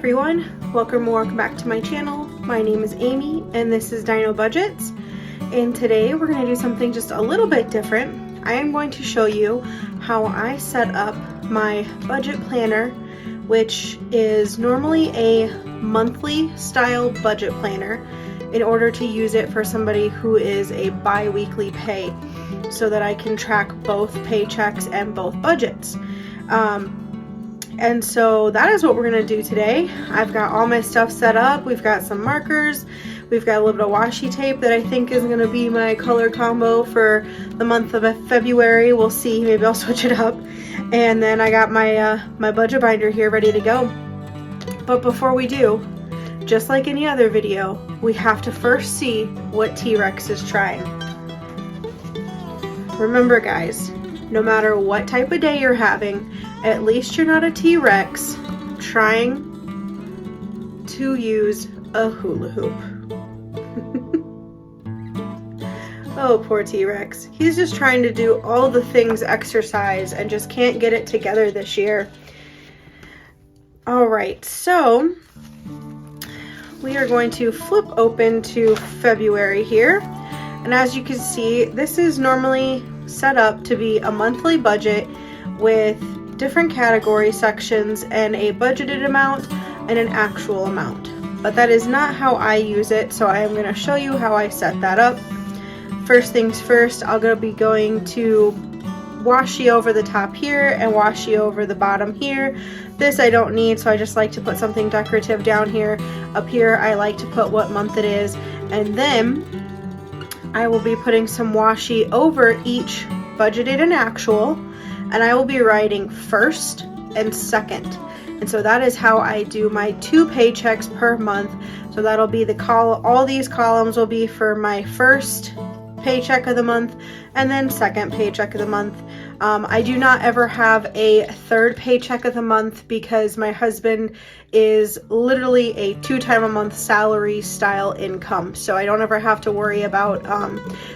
everyone, welcome back to my channel. My name is Amy and this is Dino Budgets, and today we're going to do something just a little bit different. I am going to show you how I set up my budget planner, which is normally a monthly style budget planner, in order to use it for somebody who is a bi-weekly pay, so that I can track both paychecks and both budgets. And so that is what we're going to do today. I've got all my stuff set up. We've got some markers. We've got a little bit of washi tape that I think is going to be my color combo for the month of February. We'll see. Maybe I'll switch it up. And then I got my my budget binder here ready to go. But before we do, just like any other video, we have to first see what T-Rex is trying. Remember guys, no matter what type of day you're having, at least you're not a T-Rex trying to use a hula hoop. Oh, poor T-Rex. He's just trying to do all the things exercise and just can't get it together this year. Alright, so we are going to flip open to February here. And as you can see, this is normally set up to be a monthly budget with different category sections and a budgeted amount and an actual amount. But that is not how I use it, so I am going to show you how I set that up. First things first, I'm going to be going to washi over the top here and washi over the bottom here. This I don't need, so I just like to put something decorative down here. Up here I like to put what month it is, and then I will be putting some washi over each budgeted and actual, and I will be writing first and second. And so that is how I do my 2 paychecks per month. So that'll be the all these columns will be for my first paycheck of the month and then second paycheck of the month. I do not ever have a third paycheck of the month because my husband is literally a 2-time-a-month salary style income, so I don't ever have to worry about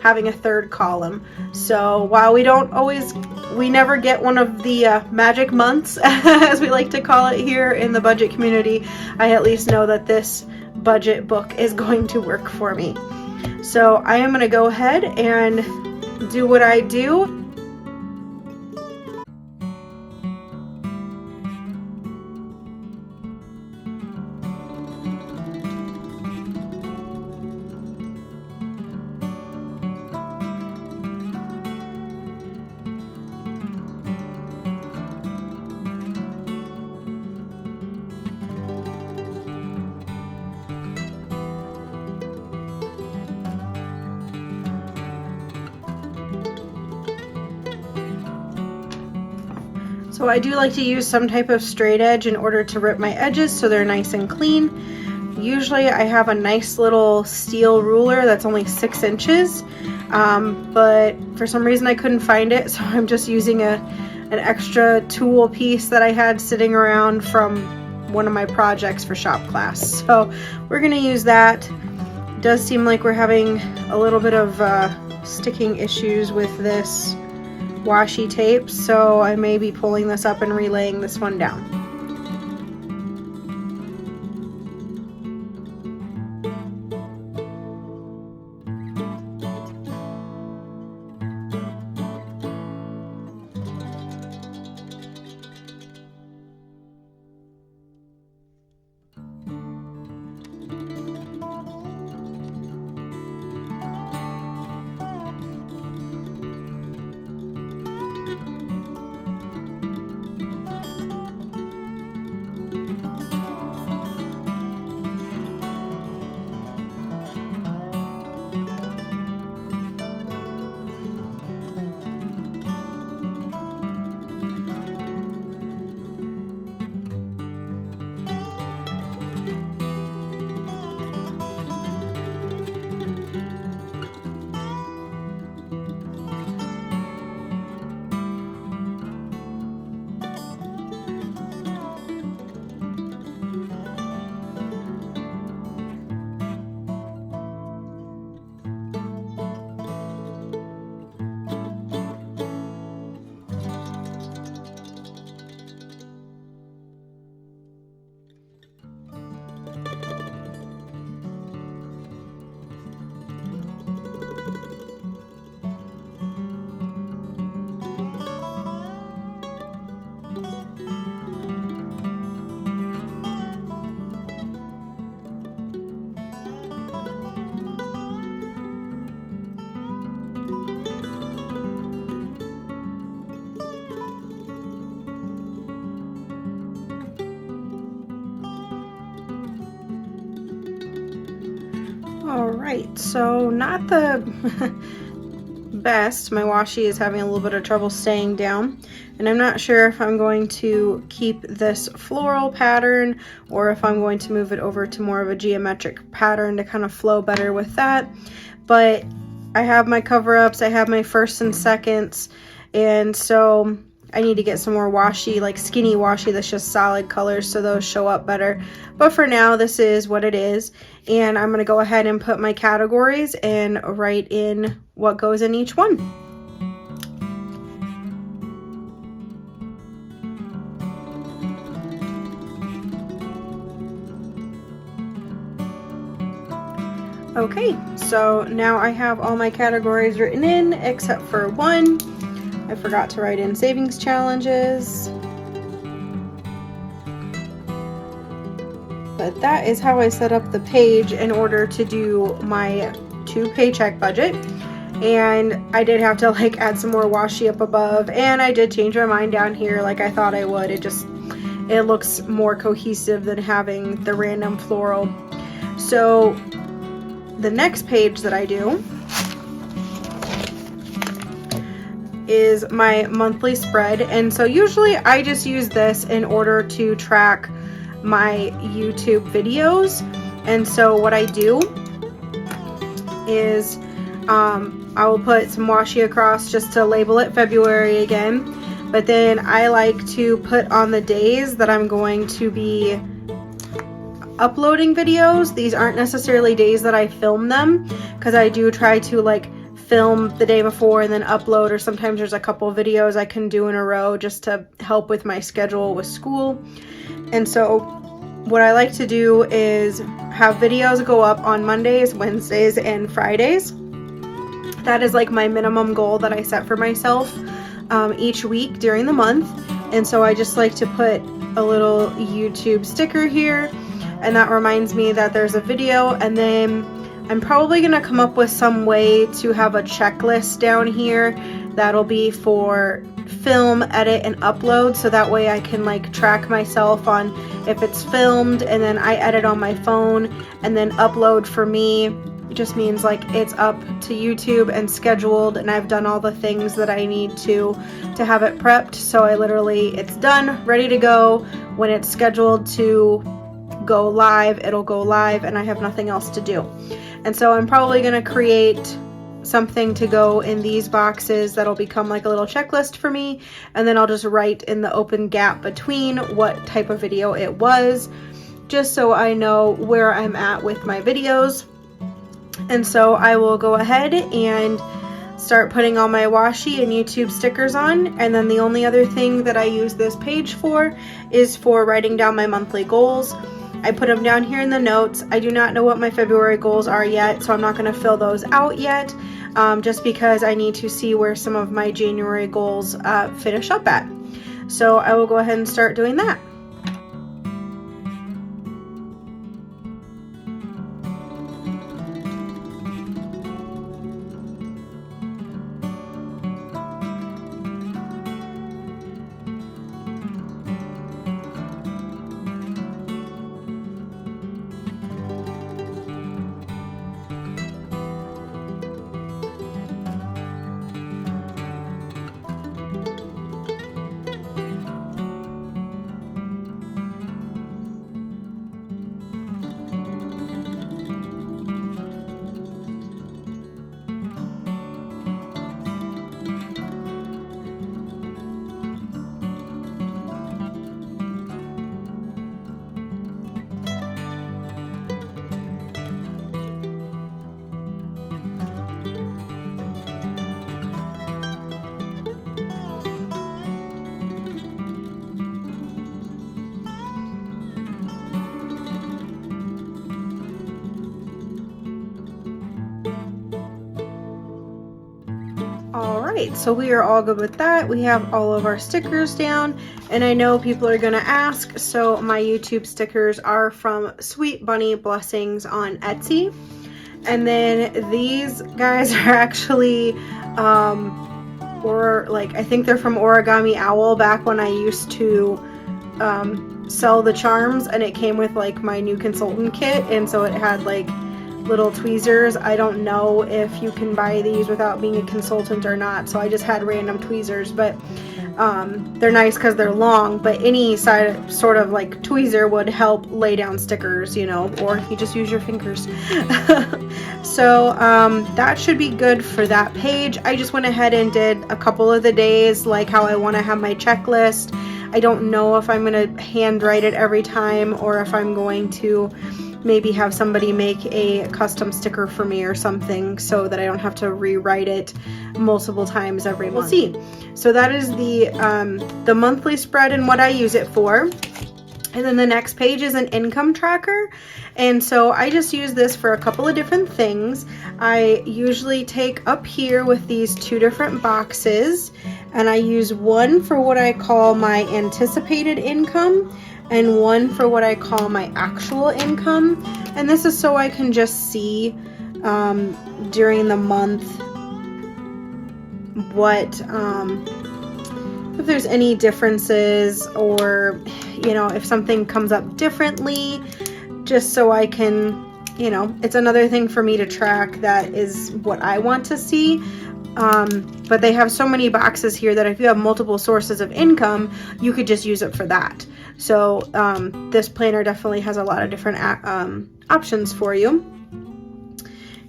having a third column. So while we never get one of the magic months, as we like to call it here in the budget community, I at least know that this budget book is going to work for me. So I am going to go ahead and do what I do. So I do like to use some type of straight edge in order to rip my edges so they're nice and clean. Usually I have a nice little steel ruler that's only 6 inches, but for some reason I couldn't find it, so I'm just using an extra tool piece that I had sitting around from one of my projects for shop class. So we're going to use that. It does seem like we're having a little bit of sticking issues with this washi tape, so I may be pulling this up and relaying this one down. All right, so not the best. My washi is having a little bit of trouble staying down, and I'm not sure if I'm going to keep this floral pattern or if I'm going to move it over to more of a geometric pattern to kind of flow better with that. But I have my cover-ups, I have my firsts and seconds, and so I need to get some more washi, like skinny washi that's just solid colors, so those show up better. But for now, this is what it is, and I'm gonna go ahead and put my categories and write in what goes in each one. Okay, so now I have all my categories written in except for one. I forgot to write in savings challenges. But that is how I set up the page in order to do my 2 paycheck budget. And I did have to like add some more washi up above, and I did change my mind down here like I thought I would. It looks more cohesive than having the random floral. So the next page that I do is my monthly spread, and so usually I just use this in order to track my YouTube videos. And so what I do is I will put some washi across just to label it February again, but then I like to put on the days that I'm going to be uploading videos. These aren't necessarily days that I film them, because I do try to like film the day before and then upload, or sometimes there's a couple videos I can do in a row just to help with my schedule with school. And so what I like to do is have videos go up on Mondays, Wednesdays, and Fridays. That is like my minimum goal that I set for myself each week during the month. And so I just like to put a little YouTube sticker here, and that reminds me that there's a video. And then I'm probably going to come up with some way to have a checklist down here that'll be for film, edit, and upload, so that way I can like track myself on if it's filmed and then I edit on my phone, and then upload for me it just means like it's up to YouTube and scheduled, and I've done all the things that I need to have it prepped. So it's done, ready to go. When it's scheduled to go live, it'll go live, and I have nothing else to do. And so I'm probably going to create something to go in these boxes that'll become like a little checklist for me, and then I'll just write in the open gap between what type of video it was, just so I know where I'm at with my videos. And so I will go ahead and start putting all my washi and YouTube stickers on, and then the only other thing that I use this page for is for writing down my monthly goals. I put them down here in the notes. I do not know what my February goals are yet, so I'm not going to fill those out yet, just because I need to see where some of my January goals finish up at. So I will go ahead and start doing that. Alright, so we are all good with that. We have all of our stickers down, and I know people are going to ask, so my YouTube stickers are from Sweet Bunny Blessings on Etsy. And then these guys are actually, I think they're from Origami Owl, back when I used to sell the charms, and it came with like my new consultant kit, and so it had like little tweezers. I don't know if you can buy these without being a consultant or not, so I just had random tweezers, but they're nice because they're long, but any sort of like tweezer would help lay down stickers, you know, or you just use your fingers. So that should be good for that page. I just went ahead and did a couple of the days, like how I want to have my checklist. I don't know if I'm going to handwrite it every time or if I'm going to maybe have somebody make a custom sticker for me or something so that I don't have to rewrite it multiple times every month. We'll see. So that is the monthly spread and what I use it for. And then the next page is an income tracker. And so I just use this for a couple of different things. I usually take up here with these two different boxes, and I use one for what I call my anticipated income and one for what I call my actual income. And this is so I can just see during the month what if there's any differences, or you know, if something comes up differently, just so I can, you know, it's another thing for me to track. That is what I want to see. But they have so many boxes here that if you have multiple sources of income, you could just use it for that. So this planner definitely has a lot of different options for you.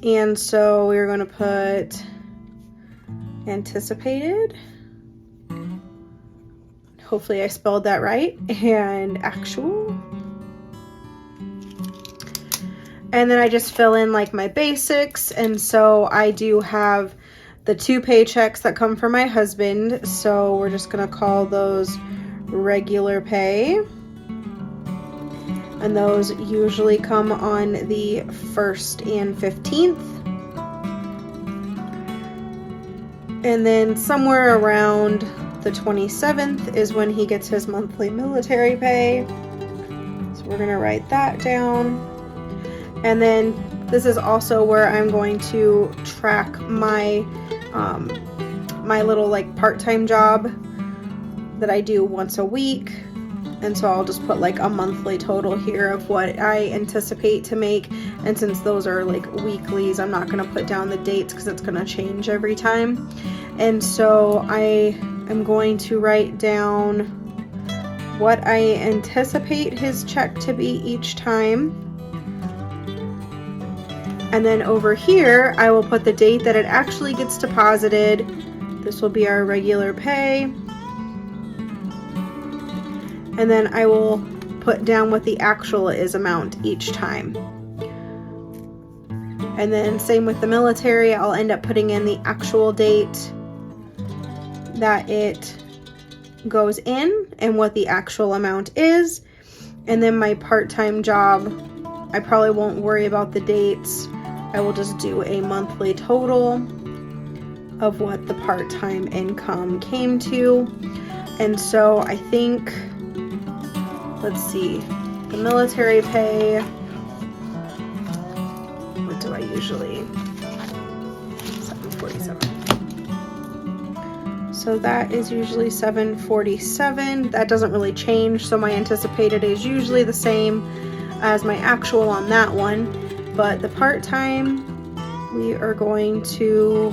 And so we're going to put anticipated. Hopefully I spelled that right. And actual. And then I just fill in like my basics. And so I do have the 2 paychecks that come from my husband. So we're just going to call those regular pay. And those usually come on the 1st and 15th. And then somewhere around the 27th is when he gets his monthly military pay. So we're going to write that down. And then this is also where I'm going to track my my little like part-time job that I do once a week. And so I'll just put like a monthly total here of what I anticipate to make. And since those are like weeklies, I'm not going to put down the dates because it's going to change every time. And so I am going to write down what I anticipate his check to be each time. And then over here, I will put the date that it actually gets deposited. This will be our regular pay. And then I will put down what the actual is amount each time. And then same with the military, I'll end up putting in the actual date that it goes in and what the actual amount is. And then my part-time job, I probably won't worry about the dates. I will just do a monthly total of what the part-time income came to. And so I think, let's see, the military pay, what do I usually, $747. So that is usually $747. That doesn't really change, so my anticipated is usually the same as my actual on that one. But the part-time, we are going to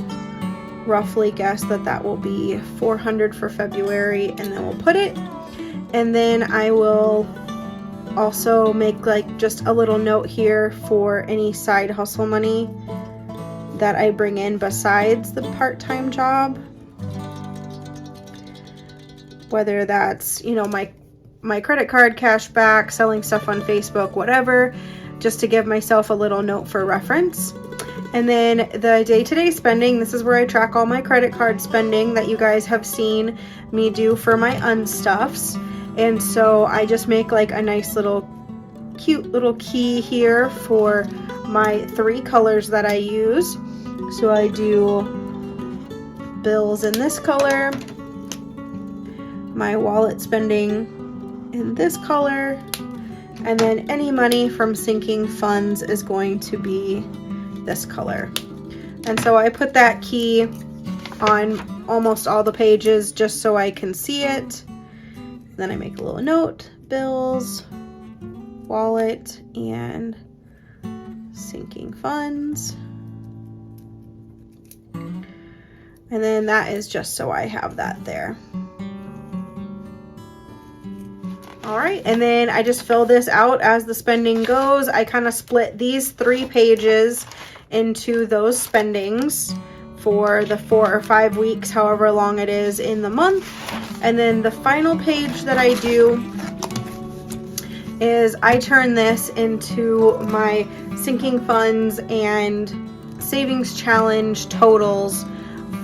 roughly guess that that will be $400 for February, and then we'll put it. And then I will also make like just a little note here for any side hustle money that I bring in besides the part-time job. Whether that's, you know, my credit card cash back, selling stuff on Facebook, whatever, just to give myself a little note for reference. And then the day-to-day spending, this is where I track all my credit card spending that you guys have seen me do for my unstuffs. And so I just make like a nice little cute little key here for my 3 colors that I use. So I do bills in this color, my wallet spending in this color, and then any money from sinking funds is going to be this color. And so I put that key on almost all the pages just so I can see it. Then I make a little note, bills, wallet, and sinking funds. And then that is just so I have that there. All right, and then I just fill this out as the spending goes. I kind of split these 3 pages into those spendings for the 4 or 5 weeks, however long it is in the month. And then the final page that I do is I turn this into my sinking funds and savings challenge totals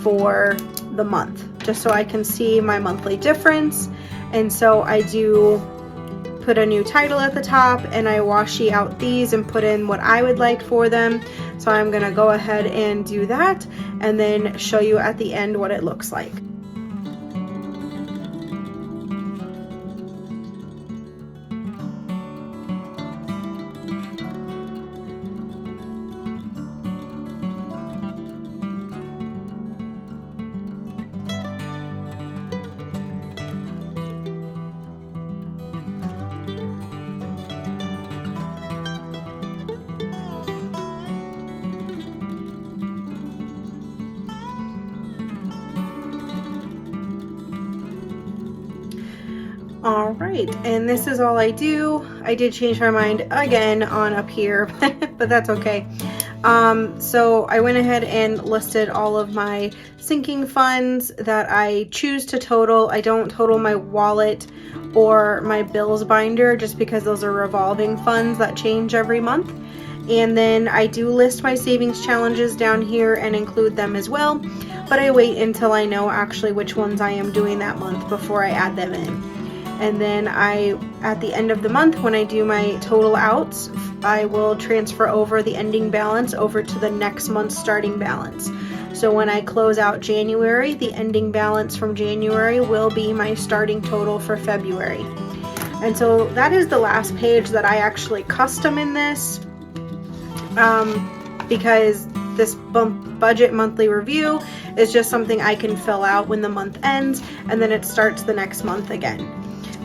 for the month, just so I can see my monthly difference. And so I do put a new title at the top, and I washi out these and put in what I would like for them. So I'm gonna go ahead and do that and then show you at the end what it looks like. All right, and this is all I do. I did change my mind again on up here, but that's okay. So I went ahead and listed all of my sinking funds that I choose to total. I don't total my wallet or my bills binder just because those are revolving funds that change every month. And then I do list my savings challenges down here and include them as well, but I wait until I know actually which ones I am doing that month before I add them in. And then at the end of the month, when I do my total outs, I will transfer over the ending balance over to the next month's starting balance. So when I close out January, the ending balance from January will be my starting total for February. And so that is the last page that I actually custom in this, because this budget monthly review is just something I can fill out when the month ends, and then it starts the next month again.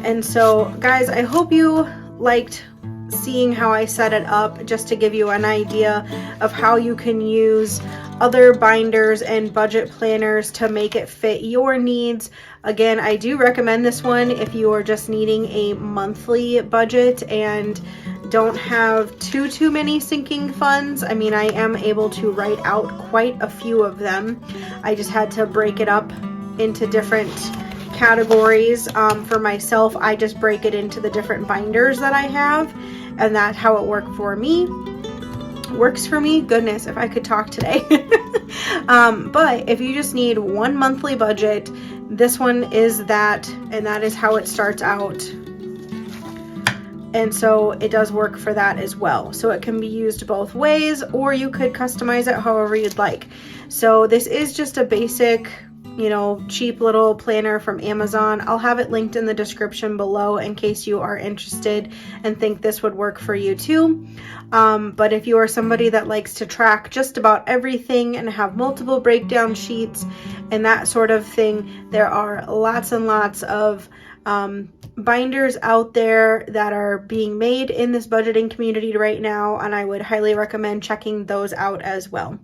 And so guys, I hope you liked seeing how I set it up, just to give you an idea of how you can use other binders and budget planners to make it fit your needs. Again, I do recommend this one if you are just needing a monthly budget and don't have too many sinking funds. I mean, I am able to write out quite a few of them. I just had to break it up into different categories. For myself, I just break it into the different binders that I have, and that's how it works for me. Goodness, if I could talk today. But if you just need one monthly budget, this one is that, and that is how it starts out. And so it does work for that as well. So it can be used both ways, or you could customize it however you'd like. So this is just a basic, cheap little planner from Amazon. I'll have it linked in the description below in case you are interested and think this would work for you too. But if you are somebody that likes to track just about everything and have multiple breakdown sheets and that sort of thing, there are lots and lots of binders out there that are being made in this budgeting community right now, and I would highly recommend checking those out as well.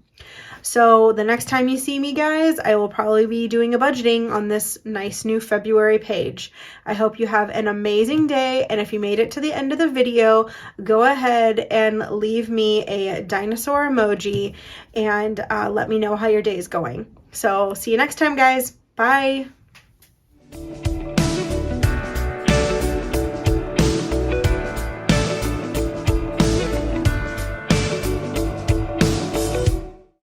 So the next time you see me, guys, I will probably be doing a budgeting on this nice new February page. I hope you have an amazing day, and if you made it to the end of the video, go ahead and leave me a dinosaur emoji and let me know how your day is going. So see you next time, guys. Bye.